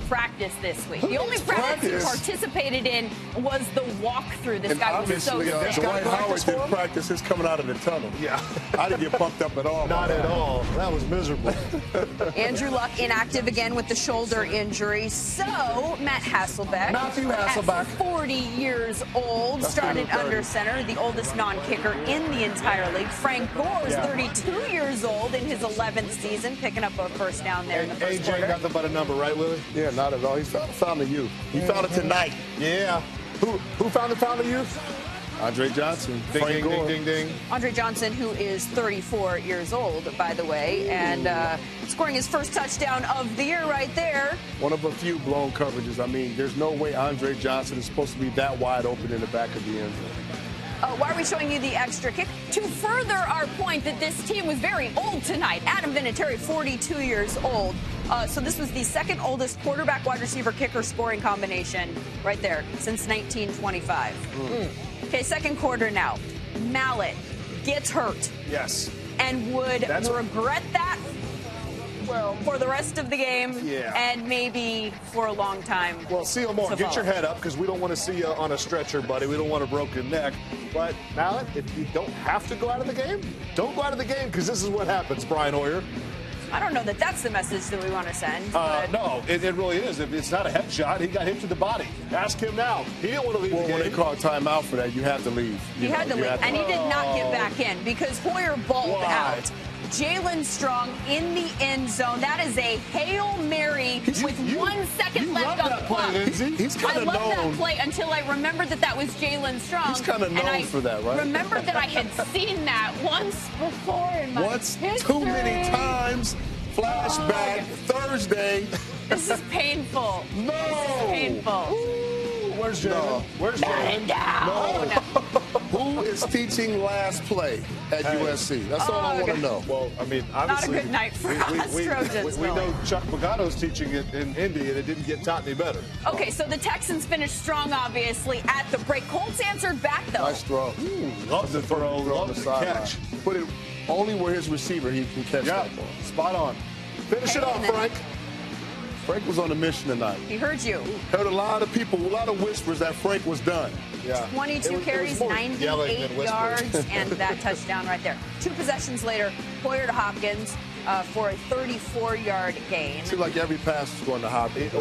practice this week. The only practice he participated in was the walkthrough. This guy was so sick. Dwight Howard didn't practice his coming out of the tunnel. Yeah. I didn't get pumped up at all. Not at all. That was miserable. Andrew Luck inactive again with the shoulder injury. So, Matt Hasselbeck. Matthew Hasselbeck. At 40 years old, started under center, the oldest non-kicker in the entire league. Frank Gore is 32 years old in his 11th season, picking up a first down there in the first quarter. AJ got the but a number, right, Willie? Yeah, not at all. He found the youth. He found it tonight. Yeah. Who found the youth? Andre Johnson. Ding, ding, ding, ding, ding. Andre Johnson, who is 34 years old, by the way, and scoring his first touchdown of the year right there. One of a few blown coverages. I mean, there's no way Andre Johnson is supposed to be that wide open in the back of the end zone. Why are we showing you the extra kick? To further our point that this team was very old tonight. Adam Vinatieri, 42 years old. So this was the second oldest quarterback, wide receiver, kicker scoring combination right there since 1925. Okay, second quarter now. Mallett gets hurt. Yes. And would regret that for the rest of the game and maybe for a long time. Well, see you more. Get your head up because we don't want to see you on a stretcher, buddy. We don't want a broken neck. But, Mallett, if you don't have to go out of the game, don't go out of the game because this is what happens, Brian Hoyer. I don't know that that's the message that we want to send. No, it really is. If it's not a headshot, he got hit to the body. Ask him now. He didn't want to leave the game. When they call a timeout for that, you have to leave. He had to leave, and he did not get back in because Hoyer balled out. Jalen Strong in the end zone. That is a Hail Mary with 1 second left on the clock. He's kind of known. I love that play until I remembered that was Jalen Strong. He's kind of known for that, right? Remembered that I had seen that once before in my history. Too many times. Flashback Thursday. This is painful. No. This is painful. Where's Jalen? Where's Jalen? No. Who is teaching last play at USC? That's all I want to know. Well, I mean, obviously. Not a good night for us Trojans. We know Chuck Pagano's teaching it in Indy, and it didn't get taught any better. Okay, so the Texans finished strong, obviously, at the break. Colts answered back, though. Nice throw. Love the throw. Love the catch. Put it only where his receiver he can catch that ball. Spot on. Finish it off, Frank. Frank was on a mission tonight. He heard you. Heard a lot of people, a lot of whispers that Frank was done. Yeah. 22 carries, 98 yards, and that touchdown right there. 2 possessions later, Hoyer to Hopkins for a 34-yard gain. Seems like every pass is going to Hopkins.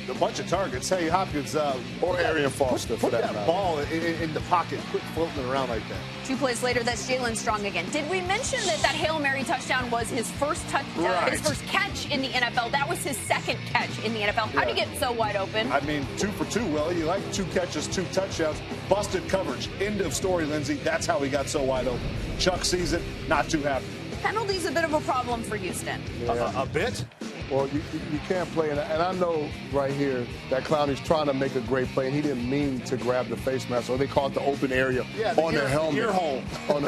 A bunch of targets. Hey, Hopkins. Or Arian Foster. Put that ball in the pocket. Quit floating around like that. 2 plays later, that's Jalen Strong again. Did we mention that Hail Mary touchdown was his first his first catch in the NFL? That was his second catch in the NFL. How do you get so wide open? I mean, 2 for 2, Willie. You like 2 catches, 2 touchdowns. Busted coverage. End of story, Lindsay. That's how he got so wide open. Chuck sees it. Not too happy. Penalties a bit of a problem for Houston. A bit? Well, you can't play. And I know right here that Clowney's trying to make a great play, and he didn't mean to grab the face mask. Or they call it the open area on the helmet. Ear hole. on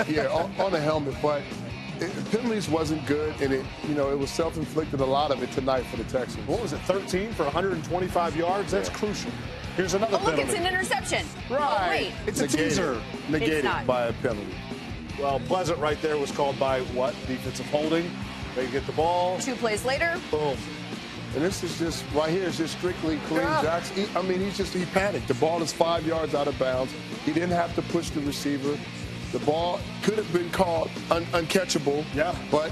the helmet. But penalties wasn't good, and it was self-inflicted, a lot of it tonight for the Texans. What was it, 13 for 125 yards? That's crucial. Here's another penalty. Look, it's an interception. Right. Oh, wait. It's a teaser. Negated by a penalty. Well, Pleasant right there was called by what? Defensive holding. They get the ball. 2 plays later. Boom. And this is just, right here is just strictly Khalil Jackson. He panicked. The ball is 5 yards out of bounds. He didn't have to push the receiver. The ball could have been called uncatchable. Yeah. But,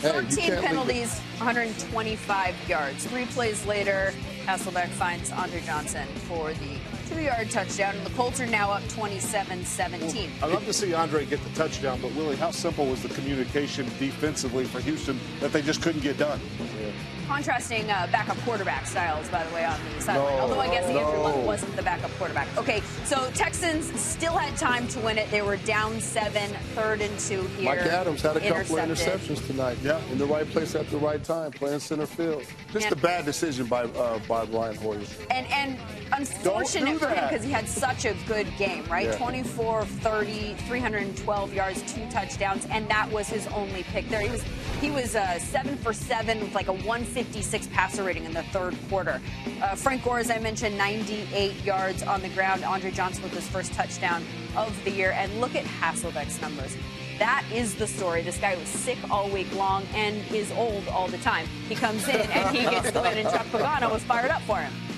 hey, 13 penalties, 125 yards. 3 plays later, Hasselbeck finds Andre Johnson for the 2-yard touchdown, and the Colts are now up 27-17. I'd love to see Andre get the touchdown, but Willie, how simple was the communication defensively for Houston that they just couldn't get done? Yeah. Contrasting backup quarterback styles, by the way, on the sideline. Although I guess Andrew Luck wasn't the backup quarterback. Okay, so Texans still had time to win it. They were down 7, 3rd and 2 here. Mike Adams had a couple of interceptions tonight. Yeah. In the right place at the right time, playing center field. Just a bad decision by Brian Hoyer. And unfortunate for him because he had such a good game, right? Yeah. 24 of 30, 312 yards, 2 touchdowns, and that was his only pick there. He was 7 for 7 with like a 156 passer rating in the 3rd quarter. Frank Gore, as I mentioned, 98 yards on the ground. Andre Johnson with his first touchdown of the year. And look at Hasselbeck's numbers. That is the story. This guy was sick all week long and is old all the time. He comes in and he gets the win, and Chuck Pagano was fired up for him.